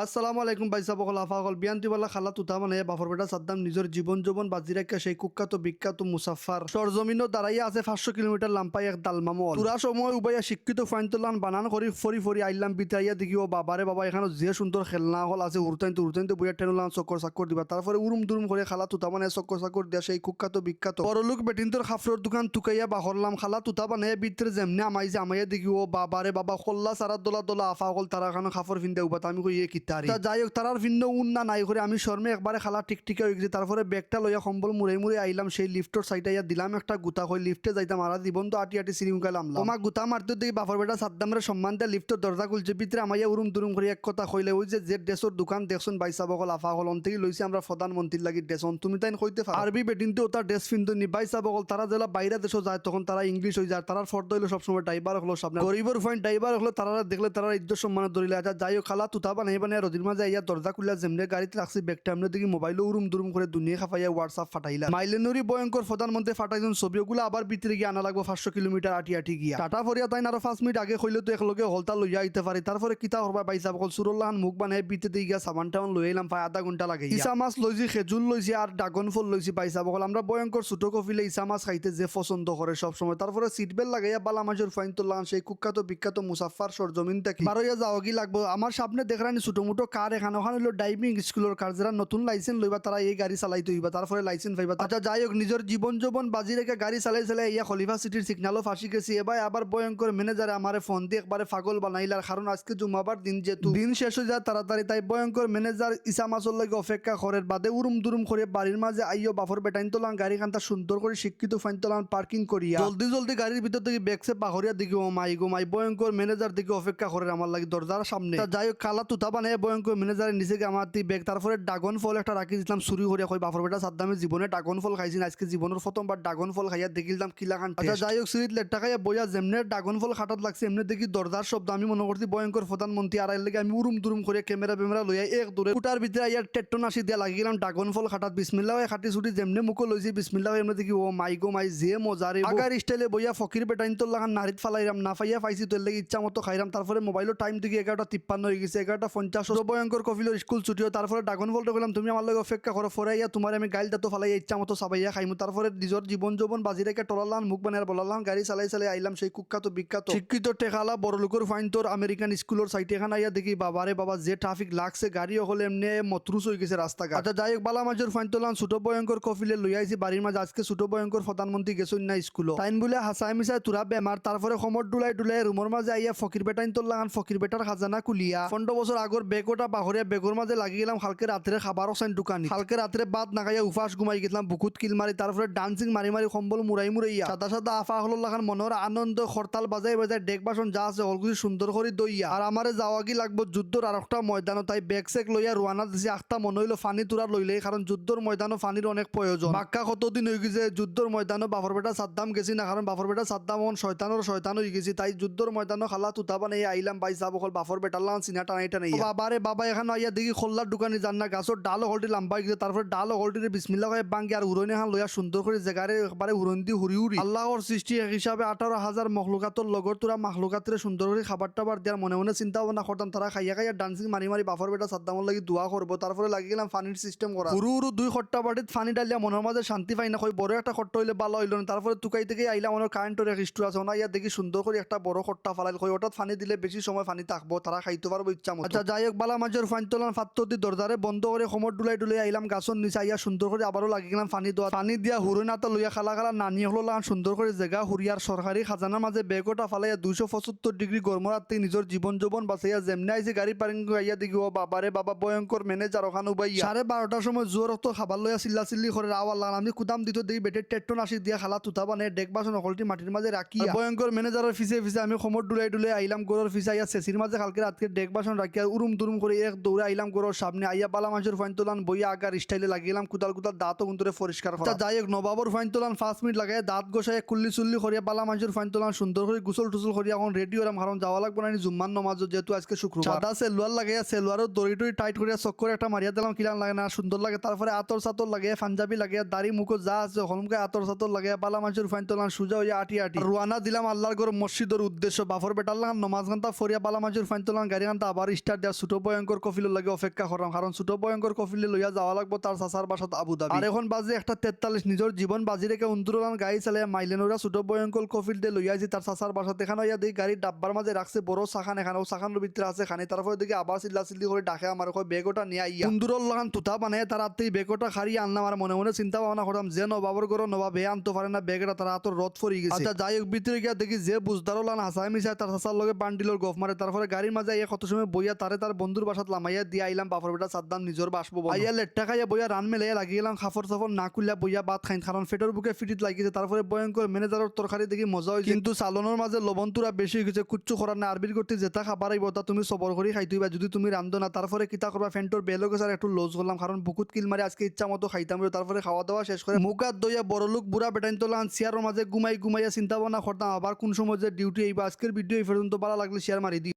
আসসালামু আলাইকুম ভাই সাহেব আফাকল বিয়ান্তিওয়ালা খালা তুতা মানে বাফর বেটা সাদ্দাম নিজের জীবন যৌবন বাজি রাখা সেই কুখ্যাত বিখ্যাত মুসাফার সরজমিনও দাঁড়াইয়া আছে 500 কিলোমিটার লাম্পাই এক দালমামল পুরা সময় উবাইয়া শিক্ষিত ফাইনতলান বানান করি ফরি ফরি আইলাম বিতাইয়া দেখি ও বাবারে বাবা এখানে যে সুন্দর খেলনা হল আছে উড়তাইতে বইয়া টেনুলান চক্কর চাক্কর দিবা তারপরে উরুম দুরুম করে খালা তুতা মানে চক্কর চাক্কর দিয়া সেই কুখ্যাত বিখ্যাত বড়লোক বেটিন্তর খাফরর দোকান তুকাইয়া বাহরলাম খালা তুতা মানে ভিতরে যেমনি আমাইয়া দেখি ও বাবারে বাবা খোল্লা সারা দোলা দোলা আফাকল তারা এখানে খাফর ফিন্দে উবা আমি কই কিতারি যাই হোক তারার ভিন্ন উন্না নাই করে আমি শর্মে একবারে খালা টিকটিকা হয়ে গেছি তারপরে ব্যাগটা লইয়া কম্বল মুড়ে আইলাম সেই লিফটর সাইডাইয়া দিলাম একটা গুতা হয়ে লিফটে যাইতাম আর জীবন তো আটি সিরিমকালাম তোমার গুতা মারতে দেখি বাফর বেটা সাদ্দামের সম্মান দিয়ে লিফটের দরজা খুলছে ভিতরে আমাইয়া উরুম দুরুম করে এক কথা কইলে ওই যে ড্রেসর দোকান দেখছেন বাইসা বকল আফা হল থেকে লইছি আমরা প্রধানমন্ত্রীর লাগি ড্রেসন তুমি তাই কইতে আরবি বেটিনতে ওটা ড্রেস ফিনতো নি বাইসা বকল তারা যেলা বাইরে দেশও যায় তখন তারা ইংলিশ হয়ে যায় তারার ফর্দ হইলো সবসময় ড্রাইভার হলো সামনে গরিবর ফাইন ড্রাইভার হলো তারা দেখলে তারা ইজ্জত সম্মান ধরিলে আচ্ছা যাই হোক খালা তুতা বানাই রদির মাঝে ইয়া দরজা খুলে যেমনি গাড়িতে রাখছি ব্যাগটা এমনি দেখি মোবাইলও উরুম দুরুম করে দুনিয়া খাফাইয়া হোয়াটসঅ্যাপ ফাটাইলা মাইলেনরি ভয়ঙ্কর প্রধানমন্ত্রী ফাটাইছেন ছবিগুলো আবার ভিতরে গিয়ে আনা লাগবো 500 কিলোমিটার আটি গিয়া টাটা ফরিয়া তাই আরো 5 মিনিট আগে হইলে তো একলগে হলতা লইয়া আইতে পারি তারপরে কিতা করবা বাইসা বকল সুরুল্লাহান মুখ বানাই বিতে দিয়ে গিয়া সাবান টাউন লই এলাম প্রায় আধা ঘন্টা লাগে ইসা মাছ লইছি খেজুর লইছি আর ড্রাগন ফল লইছি বাইসা বকল আমরা ভয়ঙ্কর ছোট কফিলে ইসা মাছ খাইতে যে পছন্দ করে সবসময় তারপরে সিট বেল্ট লাগাইয়া বালা মাছের ফাইন তোলান সেই কুখ্যাত বিখ্যাত মুসাফার সরজমিন থেকে বারোয়া যাওয়া কি লাগবো আমার সামনে দেখরানি ছোট মোটো কার এখানে ওখানে হলো ড্রাইভিং স্কুলের কার যারা নতুন লাইসেন্স লইবা তারা এই গাড়ি চালাইতে হইবা তারপরে লাইসেন্স পাইবা আচ্ছা যাই হোক নিজের জীবন যৌবন বাজি রেখে গাড়ি চালাই ইয়া খলিফা সিটির সিগনালও ফাঁসি গেছি এবার আবার ভয়ঙ্কর ম্যানেজারে আমারে ফোন দিয়ে একবারে পাগল বানাইলার কারণ আজকে জুমাবার দিন যেহেতু দিন শেষ হয়ে যায় তাড়াতাড়ি তাই ভয়ঙ্কর ম্যানেজার ইসা মাসর লাগে অপেক্ষা করের বাদে উরুম দুরুম করে বাড়ির মাঝে আইও বাফর বেটাইন তোলান গাড়ি খানটা সুন্দর করে শিক্ষিত ফাইন তোলান পার্কিং করিয়া জলদি গাড়ির ভিতর থেকে ব্যাগসে পাহরিয়া দিকে ও মাই ভয়ঙ্কর ম্যানেজার দিকে অপেক্ষা করে আমার লাগে দরজার সামনে যাই হোক খালা তুতা বানায় ভয়ঙ্কর ম্যানেজারের নিচে আমার ব্যাগ তারপরে ড্রাগন ফল একটা রাখি দিলাম চুরি করে কই বাফর বেটা সাদ্দামে জীবনে ড্রাগন ফল খাইছি আজকে জীবনের প্রথমবার ড্রাগন ফল খাইয়া দেখিলাম কিলা খান আচ্ছা যাই হোক সিরিত লেটটা খাইয়া বইয়া যেমনে ড্রাগন ফল খাটাত লাগছে এমনি দেখি দরজার শব্দ আমি মনে করছি ভয়ঙ্কর প্রধানমন্ত্রী আর লাগে আমি উরুম দুরুম করে ক্যামেরা লইয়া এক দূরে কুটার ভিতরে আইয়া টেট্টন আসি দিয়া লাগি গেলাম ড্রাগন ফল খাটাত বিসমিল্লাহ খাটি ছুটি যেমনে মুখো লইছি বিসমিল্লাহ এমনি দেখি ও মাই যে মজারে আগার স্টাইলে বইয়া ফকির বেটাইন তো লাগান নারীত ফালাইরাম না ফাইয়া পাইছি তোর লাগে ইচ্ছা মতো খাইরাম তারপরে মোবাইলের টাইম দিকে 11:53 হয়ে গেছে 11:50 ভয়ঙ্কর কফিলের স্কুল ছুটিও তারপরে ড্রাগন ফলটা গেলাম তুমি আমার লাগে অপেক্ষা করো ফরাইয়া তোমার আমি গাইল দাতো ফালাইয়া ইচ্ছা মতো সাবাইয়া খাইমু তারপরে নিজের জীবন যৌবন বাজি রেখে টলালাম মুখ বানার বলালাম গাড়ি চালাই আইলাম সেই কুখ্যাত বিখ্যাত শিক্ষিত টেকালা বড় লোকের ফাইন তোর আমেরিকান স্কুলের সাইটে এখানে আইয়া দেখি বাবারে বাবা যে ট্রাফিক লাগছে গাড়ি হলে এমনি মতরুস হয়ে গেছে রাস্তাঘাট আচ্ছা যাই হোক বালা মাজের ফাইন তোলাম ছোট ভয়ঙ্কর কফিলে লই আইছি বাড়ির মাঝে আজকে ছোট ভয়ঙ্কর প্রধানমন্ত্রী গেছেন না স্কুল তাইন বলে হাসাই মিসাই তুরা বেমার তারপরে সমর ডুলাই রুমর মাঝে আইয়া ফকির বেটাইন তোলান ফকির বেটার খাজানা কুলিয়া 15 বছর আগর বেগোটা বাহরিয়া বেগর মাঝে লাগি গেলাম হালকে রাত্রে খাবারও চাইন দোকানি হালকে রাত্রে বাদ না খাইয়া উফাস ঘুমাই গেলাম বুকুত কিল মারি তারপরে ডান্সিং মারি কম্বল মুড়াইয়া সাদা আফা হল লাগান মনোর আনন্দ হরতাল বাজাই ডেক বাসন যা আছে হলগুলি সুন্দর করে দইয়া আর আমারে যাওয়া কি লাগবো যুদ্ধর আর একটা ময়দান তাই ব্যাগ সেক লইয়া রোয়ানা দিছি আখটা মনে হইলো ফানি তুরা লইলে কারণ যুদ্ধর ময়দানও ফানির অনেক প্রয়োজন বাক্কা কতদিন হয়ে গেছে যুদ্ধর ময়দানও বাফর বেটা সাদ্দাম গেছি না কারণ বাফর বেটা সাদ্দাম শয়তান হয়ে গেছি তাই যুদ্ধর ময়দানও খালা তুতা বানাই আইলাম বাইসা বকল বাফর বেটার লান সিনা টানাই বাবারে বাবা এখানে আইয়া দেখি খোল্লার দোকানে যান না গাছর ডাল হলটি লাম্বা গেছে তারপরে ডাল হলটিরে বিসমিল্লাহ করে বাঙ্গি আর উড়নি হান লইয়া সুন্দর করে জেগারে একবারে উড়ন দি হুরি আল্লাহর সৃষ্টি এক হিসাবে 18,000 মখলুকাতর লগর তোরা মখলুকাতরে সুন্দর করে খাবার টাবার দেওয়ার মনে চিন্তা ভাবনা করতাম তারা খাইয়া ডান্সিং মারি বাফর বেটা সাদ্দামর লাগি দোয়া করবো তারপরে লাগি গেলাম পানির সিস্টেম করা হুরু 2 খট্টা বাটিত পানি ডালিয়া মনের মাঝে শান্তি পাই না কই বড় একটা খট্টা হইলে ভালো হইল না তারপরে তুকাই থেকে আইলাম আমার কারেন্টের এক স্টোর আছে না ইয়া দেখি সুন্দর করে একটা বড় খট্টা ফালাইল কই ওটা পানি দিলে বেশি সময় পানি থাকবো তারা খাইতে পারবো ইচ্ছা মতো আচ্ছা যাই হোক বালা মাঝের ফাইন তোলান ফাত্ত দি দরজারে বন্ধ করে সমর ডুলাই আইলাম গাছর নিচে আইয়া সুন্দর করে আবারও লাগি গেলাম পানি দিয়া হুরুন আতা লইয়া খালা নানি হলো লাগান সুন্দর করে জায়গা হুরিয়ার সরকারি খাজানার মাঝে বেগটা ফালাইয়া 275 ডিগ্রি গরমের হাত থেকে নিজের জীবন যৌবন বাঁচাইয়া যেমনি আইসি গাড়ি পারিং আইয়া দেখি ও বাবারে বাবা ভয়ঙ্কর ম্যানেজার ওখানে উবাইয়া 12:30 সময় জোর তো খাবার লইয়া চিল্লি করে আওয়াজ লাগান আমি কুদাম দিত দেখি বেটের টেট্টন আসি দিয়া খালা তুতা বানে ডেক বাসন অকলটি মাটির মাঝে রাখি ভয়ঙ্কর ম্যানেজারের ফিসে আমি সমর ডুলাই আইলাম গোরর ফিসে আইয়া সেসির মাঝে কালকে রাতকে ডেক বাসন রাখিয়া উরুম দুরুম করে এক দৌড়ে আইলাম গোরর সামনে আইয়া বালা মাছের ফাইন তোলান বইয়া আগার স্টাইলে লাগিলাম কুদাল দাঁতও গুন্তরে পরিষ্কার করা যাই হোক নবাবর ফাইন তোলান 5 মিনিট লাগাই দাঁত গোসাই কুল্লি চুল্লি করিয়া বালা মাছের ফাইন তোলান সুন্দর করে গুসল টুসল করিয়া এখন রেডি হলাম কারণ যাওয়া লাগবো না জুম্মান নমাজ যেহেতু আজকে শুক্রবার সাদা সেলুয়ার লাগাইয়া সেলুয়ারও দড়ি টাইট করিয়া চক্কর একটা মারিয়া দিলাম কিলান লাগে না সুন্দর লাগে তারপরে আতর সাতর লাগিয়ে পাঞ্জাবি লাগিয়ে দাড়ি মুখো যা আছে হলমকে আতর সাতর লাগিয়ে বালা মাছের ফাইন তোলান সুজা হইয়া আটি রুয়ানা দিলাম আল্লাহর ঘর মসজিদের উদ্দেশ্য বাফর বেটার লাগান নমাজ ঘন্টা ফরিয়া বালা মাছের ফাইন তোলান গাড়ি ঘন্টা আবার স্টার্ট দেওয়া ছোট ছোট ভয়ঙ্কর কফিলের লাগে অপেক্ষা করলাম, কারণ ছোট ভয়ঙ্কর কফিলে লইয়া যাওয়া লাগবো তার চাচার বাসাত আবুধাবি। আর এখন বাজে 1:43, নিজের জীবন বাজি রেখে উন্দুরান গাড়ি চালিয়ে মাইলেনোরা ছোট ভয়ঙ্কর কফিল দিয়ে লইয়া আইছি তার চাচার বাসাত। এখানে ইয়া দিই গাড়ির ডাব্বার মাঝে রাখছে বড় চাখান, এখানেও চাখানোর ভিতরে আছে খানি। তারপরে দিকে আবার চিল্লা চিল্লি করে ডাকে আমার বেগটা নিয়ে আইয়া উন্দুরর লাগান তুতা বানায় তারা বেগটা খারিয়ে আনলাম। আর মনে মনে চিন্তা ভাবনা করলাম যে নবাবর ঘর নবাব হে আনতে পারে না বেগটা, তারা হাতর রথ ফরি গেছে। আচ্ছা যাই হোক, ভিতরে গিয়া দেখি যে বুঝদারও লান হাসায় মিশায় তার চাচার লগে বান্ডিলর গফ মারে। তারপরে গাড়ির মাঝে আইয়া কত সময় বইয়া তারে তার বন্ধুর বাসাত লামাইয়া দিয়ে আইলাম বাপর বেটা সাদ্দাম নিজের বাসবো আইয়া লেট্টা খাইয়া বইয়া রান মেলে লাগিয়ে গেলাম খাফর সাফর না খুললা বইয়া ভাত খাইন, কারণ ফেটের বুকে ফিটিত লাগিয়েছে। তারপরে ভয়ঙ্কর ম্যানেজারের তরকারি দেখি মজা হয়েছে, কিন্তু চালনের মাঝে লবণ তুরা বেশি হয়ে গেছে। কুচ্ছু করার না, আরবির করতে যেটা খাবার আইব তা তুমি সবর করে খাইতে হইবা যদি তুমি রান্ধো না। তারপরে কিতা করবা ফ্যান্টোর বেলো গেছে আর একটু লজ করলাম, কারণ বুকুত কিল মারি আজকে ইচ্ছা মতো খাইতাম। তারপরে খাওয়া দাওয়া শেষ করে মুখ হাত দইয়া বড় লোক বুড়া বেটাইন তোলান চেয়ারের মাঝে ঘুমাইয়া চিন্তা ভাবনা করতাম আবার কোন সময় যে ডিউটি আইবা। আজকের ভিডিও এই পর্যন্ত ভালো লাগলে শেয়ার মারি দিই।